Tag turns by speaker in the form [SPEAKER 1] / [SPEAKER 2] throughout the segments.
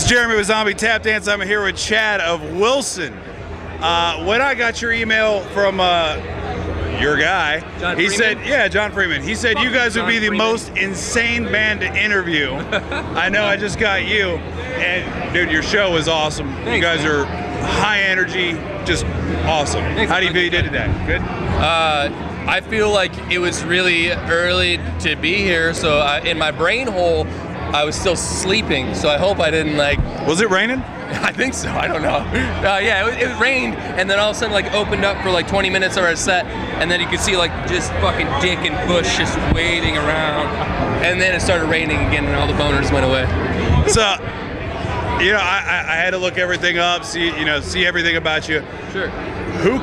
[SPEAKER 1] This is Jeremy with Zombie Tap Dance. I'm here with Chad of Wilson. When I got your email from your guy,
[SPEAKER 2] John
[SPEAKER 1] he
[SPEAKER 2] Freeman?
[SPEAKER 1] said, yeah, John Freeman. He said you guys would be the most insane band to interview. I know, I just got you. And dude, your show is awesome.
[SPEAKER 2] Thanks,
[SPEAKER 1] you guys
[SPEAKER 2] man.
[SPEAKER 1] are high energy, just awesome.
[SPEAKER 2] Thanks,
[SPEAKER 1] How do you feel you did today? Good?
[SPEAKER 2] I feel like it was really early to be here, so in my brain hole, I was still sleeping, so I hope I didn't
[SPEAKER 1] Was it raining?
[SPEAKER 2] I think so, I don't know. Yeah, it rained, and then all of a sudden opened up for 20 minutes of our set, and then you could see just fucking Dick and Bush just waiting around, and then it started raining again, and all the boners went away.
[SPEAKER 1] So, I had to look everything up, see everything about you.
[SPEAKER 2] Sure.
[SPEAKER 1] Who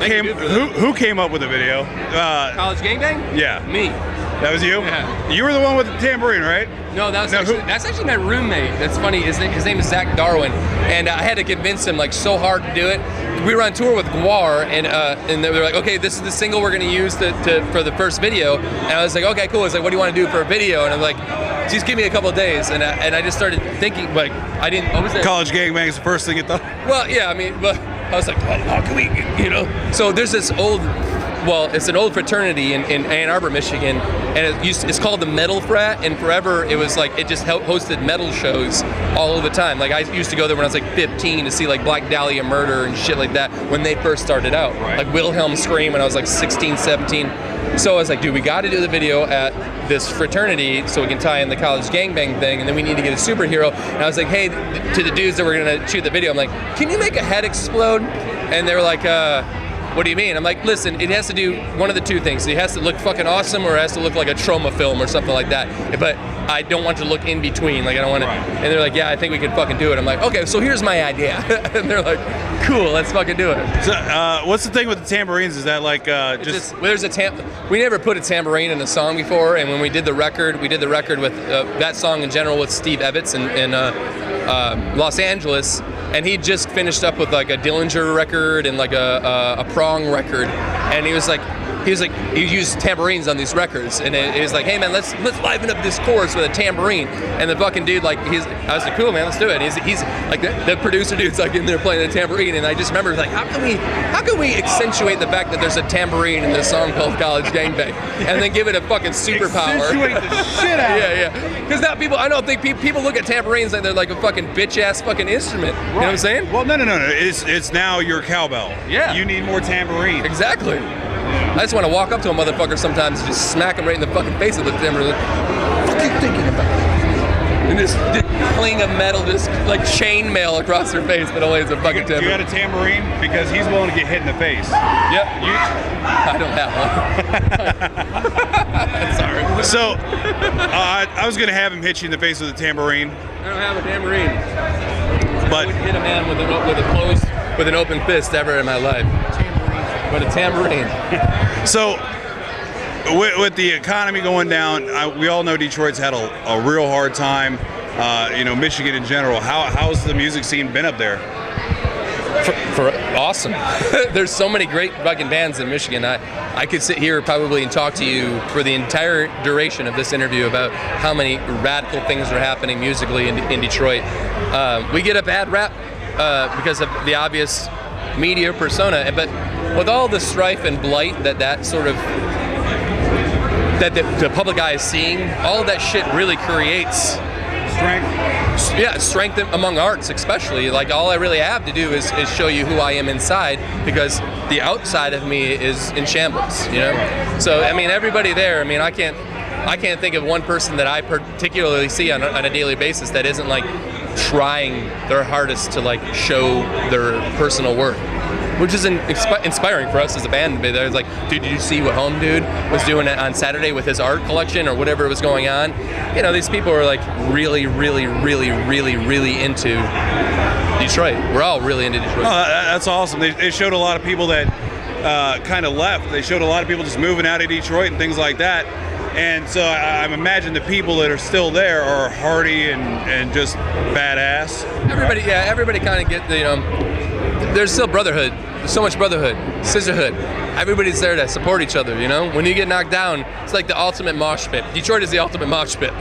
[SPEAKER 1] came up with the video?
[SPEAKER 2] College Gangbang?
[SPEAKER 1] Yeah.
[SPEAKER 2] Me.
[SPEAKER 1] That was you?
[SPEAKER 2] Yeah.
[SPEAKER 1] You were the one with the tambourine, right?
[SPEAKER 2] No, that's actually my roommate. That's funny. His name is Zach Darwin, and I had to convince him so hard to do it. We were on tour with Guar, and they were like, okay, this is the single we're gonna use for the first video. And I was like, okay, cool. It's like, what do you want to do for a video? And I'm like, just give me a couple of days. And I just started thinking, I didn't. What was that?
[SPEAKER 1] College Gangbang is the first thing you thought.
[SPEAKER 2] Well, yeah, but I was like, well, how can we, So there's this it's an old fraternity in Ann Arbor, Michigan, and it's called the Metal Frat, and forever it was it just hosted metal shows all of the time. I used to go there when I was 15 to see Black Dahlia Murder and shit like that when they first started out.
[SPEAKER 1] Right.
[SPEAKER 2] Wilhelm Scream when I was 16, 17. So I was like, dude, we got to do the video at this fraternity so we can tie in the College Gangbang thing, and then we need to get a superhero. And I was like, hey, to the dudes that were gonna shoot the video, I'm like, can you make a head explode? And they were like, what do you mean? I'm like, listen, it has to do one of the two things. It has to look fucking awesome, or it has to look like a trauma film or something like that. But I don't want to look in between. I don't want to. And they're like, yeah, I think we can fucking do it. I'm like, okay, so here's my idea. And they're like, cool, let's fucking do it.
[SPEAKER 1] So, what's the thing with the tambourines? Is that
[SPEAKER 2] we never put a tambourine in a song before, and when we did the record with that song in general with Steve Evans in Los Angeles. And he just finished up with a Dillinger record and a prong record, and he used tambourines on these records, and he was like, hey man, let's liven up this chorus with a tambourine. And the fucking dude I was like, cool man, let's do it. He's like the producer dude's in there playing the tambourine, and I just remember how can we accentuate the fact that there's a tambourine in this song called College Gangbang, and then give it a fucking superpower.
[SPEAKER 1] Accentuate the shit out.
[SPEAKER 2] Yeah. Because now I don't think people look at tambourines like they're like a fucking bitch ass fucking instrument. Right. You know what I'm saying?
[SPEAKER 1] Well, no. It's now your cowbell.
[SPEAKER 2] Yeah.
[SPEAKER 1] You need more tambourine.
[SPEAKER 2] Exactly. I just want to walk up to a motherfucker sometimes and just smack him right in the fucking face with the tambourine. What are you thinking about? And this cling of metal, just chainmail across their face, but only as a fucking tambourine.
[SPEAKER 1] You got a tambourine? Because he's willing to get hit in the face.
[SPEAKER 2] Yep. I don't have one. Sorry.
[SPEAKER 1] So, I was going to have him hit you in the face with a tambourine.
[SPEAKER 2] I don't have a tambourine.
[SPEAKER 1] But
[SPEAKER 2] I wouldn't hit a man with an open fist ever in my life. But a tambourine.
[SPEAKER 1] So, with the economy going down, we all know Detroit's had a real hard time. Michigan in general. How's the music scene been up there?
[SPEAKER 2] For awesome. There's so many great fucking bands in Michigan. I could sit here probably and talk to you for the entire duration of this interview about how many radical things are happening musically in Detroit. We get a bad rap because of the obvious media persona, but with all the strife and blight that sort of that the public eye is seeing, all of that shit really creates
[SPEAKER 1] Strength.
[SPEAKER 2] Yeah, strength among arts, especially. All I really have to do is show you who I am inside, because the outside of me is in shambles. So everybody there. I can't think of one person that I particularly see on a daily basis that isn't trying their hardest to show their personal worth, which is inspiring for us as a band. There's dude, did you see what Home Dude was doing on Saturday with his art collection or whatever was going on? These people are really, really, really, really, really into Detroit. We're all really into Detroit.
[SPEAKER 1] Oh, that's awesome. They showed a lot of people that kind of left. They showed a lot of people just moving out of Detroit and things like that. And so I imagine the people that are still there are hardy and just badass.
[SPEAKER 2] Everybody kind of get there's still brotherhood. There's so much brotherhood, sisterhood. everybody's there to support each other, you know? When you get knocked down, it's like the ultimate mosh pit. Detroit is the ultimate mosh pit.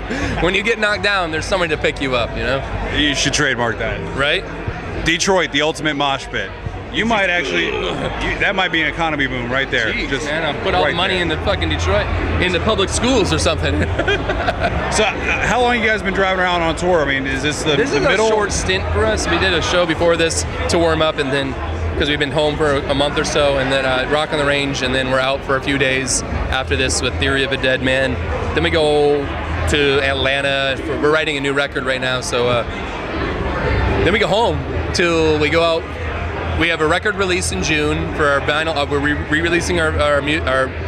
[SPEAKER 2] When you get knocked down, there's somebody to pick you up, you know?
[SPEAKER 1] You should trademark that.
[SPEAKER 2] Right?
[SPEAKER 1] Detroit, the ultimate mosh pit. You might actually, that might be an economy boom right there.
[SPEAKER 2] Jeez,
[SPEAKER 1] just
[SPEAKER 2] man, I'll put all the money into fucking Detroit, into public schools or something.
[SPEAKER 1] So, how long you guys been driving around on tour? I mean, is this the middle?
[SPEAKER 2] A short stint for us. We did a show before this to warm up, and then because we've been home for a month or so, and then Rock on the Range, and then we're out for a few days after this with Theory of a Dead Man. Then we go to Atlanta. We're writing a new record right now, so then we go home till we go out. We have a record release in June for our vinyl. We're re-releasing our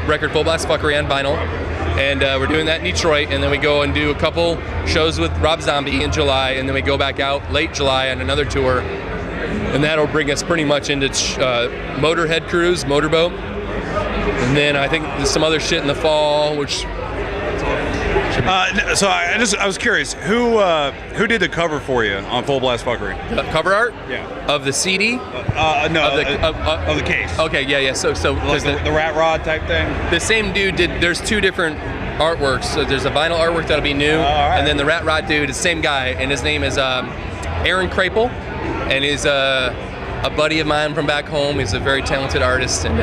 [SPEAKER 2] record Full Blast Fuckery on vinyl, and we're doing that in Detroit. And then we go and do a couple shows with Rob Zombie in July, and then we go back out late July on another tour, and that'll bring us pretty much into Motorhead Cruise, Motorboat, and then I think there's some other shit in the fall, which.
[SPEAKER 1] So I was curious, who did the cover for you on Full Blast Fuckery?
[SPEAKER 2] The cover art?
[SPEAKER 1] Yeah.
[SPEAKER 2] Of the CD?
[SPEAKER 1] No, of the case.
[SPEAKER 2] Okay, yeah. So
[SPEAKER 1] like the Rat Rod type thing.
[SPEAKER 2] The same dude did. There's two different artworks. So there's a vinyl artwork that'll be new, and then the Rat Rod dude is the same guy, and his name is Aaron Krapel, and he's a buddy of mine from back home. He's a very talented artist, and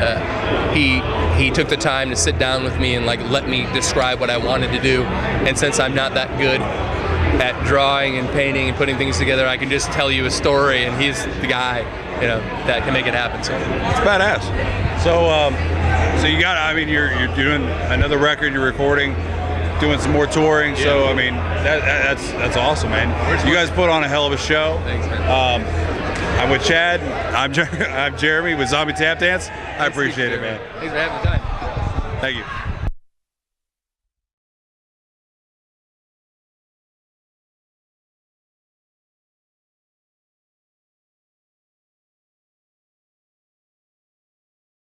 [SPEAKER 2] he took the time to sit down with me and like let me describe what I wanted to do. And since I'm not that good at drawing and painting and putting things together, I can just tell you a story, and he's the guy, you know, that can make it happen. So
[SPEAKER 1] it's badass. So you got, I mean, you're doing another record, you're recording, doing some more touring. Yeah. So I mean, that's awesome, man. You guys put on a hell of a show.
[SPEAKER 2] Thanks, man.
[SPEAKER 1] I'm with Chad. I'm Jeremy with Zombie Tap Dance. I appreciate it, man.
[SPEAKER 2] Thanks for having the time.
[SPEAKER 1] Thank you.